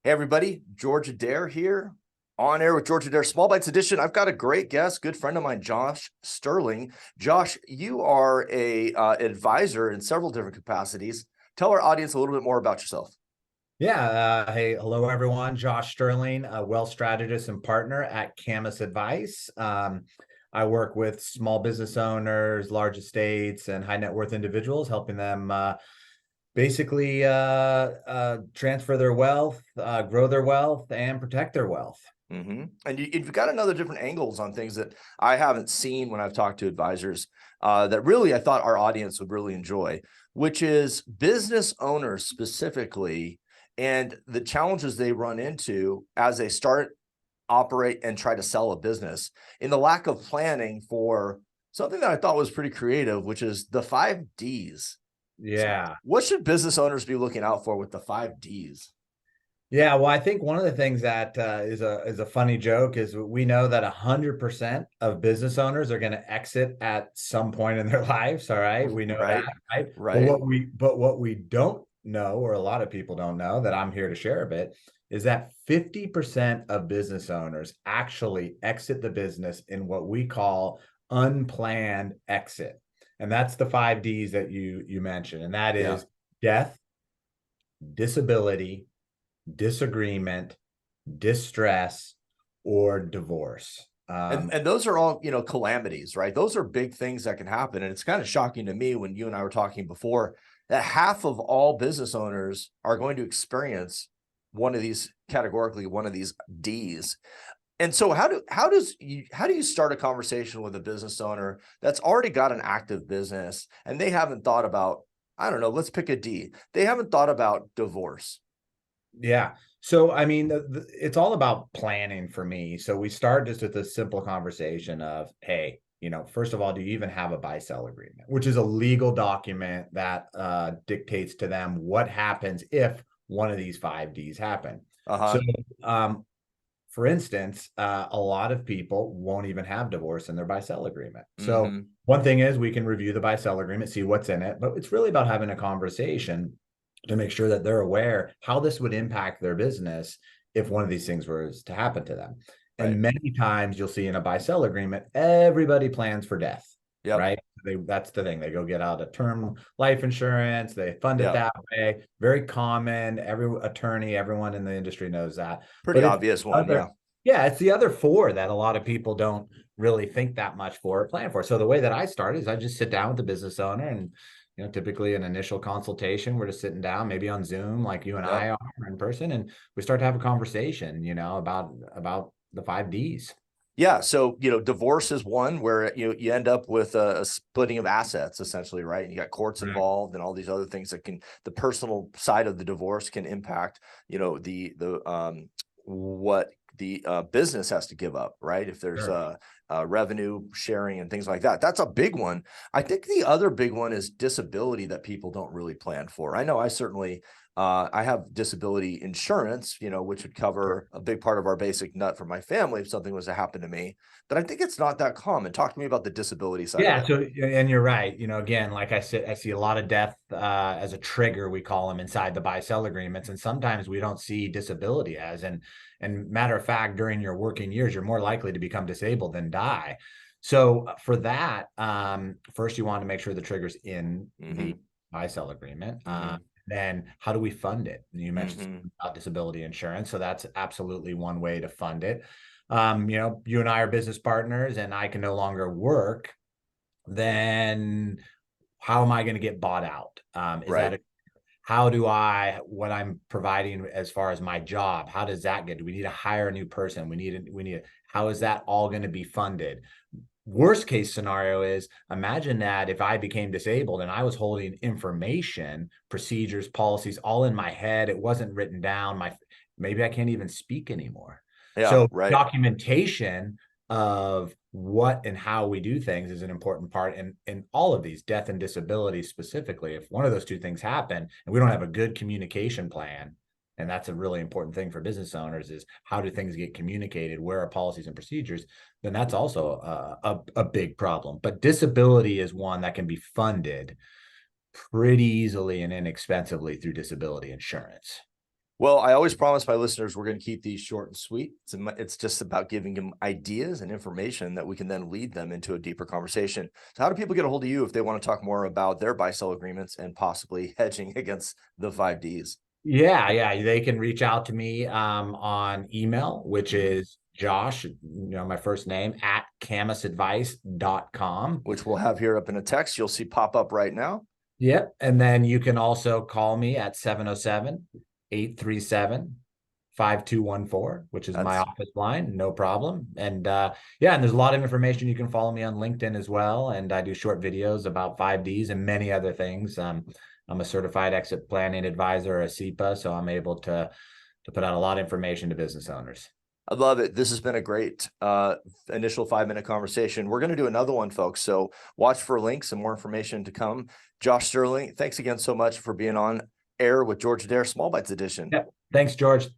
Hey, everybody, George Adair here, on air with George Adair Small Bites Edition. I've got a great guest, good friend of mine, Josh Sterling. Josh, you are a advisor in several different capacities. Tell our audience a little bit more about yourself. Yeah. Hey, hello, everyone. Josh Sterling, a wealth strategist and partner at Camus Advice. I work with small business owners, large estates, and high net worth individuals, helping them basically transfer their wealth, grow their wealth, and protect their wealth. And you've got another different angles on things that I haven't seen when I've talked to advisors that really I thought our audience would really enjoy, which is business owners specifically and the challenges they run into as they start, operate, and try to sell a business in the lack of planning for something that I thought was pretty creative, which is the 5 Ds. So Yeah. what should business owners be looking out for with the 5 Ds? Yeah, well, I think one of the things that is a funny joke is we know that 100% of business owners are going to exit at some point in their lives. All right, we know that, Right, right? But right. what we don't know, or a lot of people don't know, that I'm here to share a bit, is that 50% of business owners actually exit the business in what we call unplanned exit, and that's the 5 Ds that you mentioned, and that Yeah. is death, disability, disagreement, distress, or divorce. And those are all, calamities, right? Those are big things that can happen. And it's kind of shocking to me when you and I were talking before that half of all business owners are going to experience one of these categorically, one of these Ds. And so how do you start a conversation with a business owner that's already got an active business and they haven't thought about, I don't know, let's pick a D. They haven't thought about divorce. Yeah. So, I mean, it's all about planning for me. So we start just with a simple conversation of, hey, first of all, do you even have a buy-sell agreement, which is a legal document that dictates to them what happens if one of these 5 Ds happen. So, Uh-huh. um, for instance, a lot of people won't even have divorce in their buy-sell agreement. So Mm-hmm. one thing is we can review the buy-sell agreement, see what's in it, but it's really about having a conversation to make sure that they're aware how this would impact their business if one of these things was to happen to them. Right. And many times you'll see in a buy-sell agreement, everybody plans for death, Yep. right? That's the thing. They go get out a term life insurance, they fund it Yep. that way. Very common. Every attorney, everyone in the industry knows that. Pretty But it's obvious one. Yeah. other, yeah, it's the other four that a lot of people don't really think that much for or plan for. So the way that I start is I just sit down with the business owner and typically an initial consultation, we're just sitting down, maybe on Zoom, like you and I Yep. are in person, and we start to have a conversation, about the 5 Ds. Yeah. So, divorce is one where you end up with a splitting of assets essentially, right? And you got courts Right. involved and all these other things that the personal side of the divorce can impact, what the business has to give up, right? If there's Sure. revenue sharing and things like that. That's a big one. I think the other big one is disability that people don't really plan for. I know I certainly I have disability insurance, which would Sure. cover a big part of our basic nut for my family if something was to happen to me. But I think it's not that common. Talk to me about the disability side of Yeah, it. so and you're right. Again, like I said, I see a lot of death as a trigger, we call them inside the buy-sell agreements, and sometimes we don't see disability as. And matter of fact, during your working years, you're more likely to become disabled than die. So for that, first you want to make sure the trigger's in the Hmm. buy-sell agreement. Hmm. Then how do we fund it? You mentioned Hmm. about disability insurance, so that's absolutely one way to fund it. You and I are business partners, and I can no longer work, then how am I going to get bought out? Is that Right. how do what I'm providing as far as my job, how does that get? Do we need to hire a new person? How is that all going to be funded? Worst case scenario is imagine that if I became disabled and I was holding information, procedures, policies all in my head, it wasn't written down. Maybe I can't even speak anymore. Yeah. So Right. documentation of what and how we do things is an important part in all of these, death and disability specifically. If one of those two things happen and we don't have a good communication plan, and that's a really important thing for business owners, is how do things get communicated, where are policies and procedures, then that's also a big problem. But disability is one that can be funded pretty easily and inexpensively through disability insurance. Well, I always promise my listeners we're going to keep these short and sweet. It's just about giving them ideas and information that we can then lead them into a deeper conversation. So how do people get a hold of you if they want to talk more about their buy-sell agreements and possibly hedging against the 5Ds? Yeah, they can reach out to me on email, which is Josh, my first name, at camisadvice.com. Which we'll have here up in a text you'll see pop up right now. Yep. And then you can also call me at 707-837-5214, which is my office line. No problem. And and there's a lot of information. You can follow me on LinkedIn as well. And I do short videos about 5Ds and many other things. I'm a certified exit planning advisor, a CEPA, so I'm able to put out a lot of information to business owners. I love it. This has been a great initial 5-minute conversation. We're going to do another one, folks. So watch for links and more information to come. Josh Sterling, thanks again so much for being on air with George Adair Small Bites Edition. Yep. Thanks, George.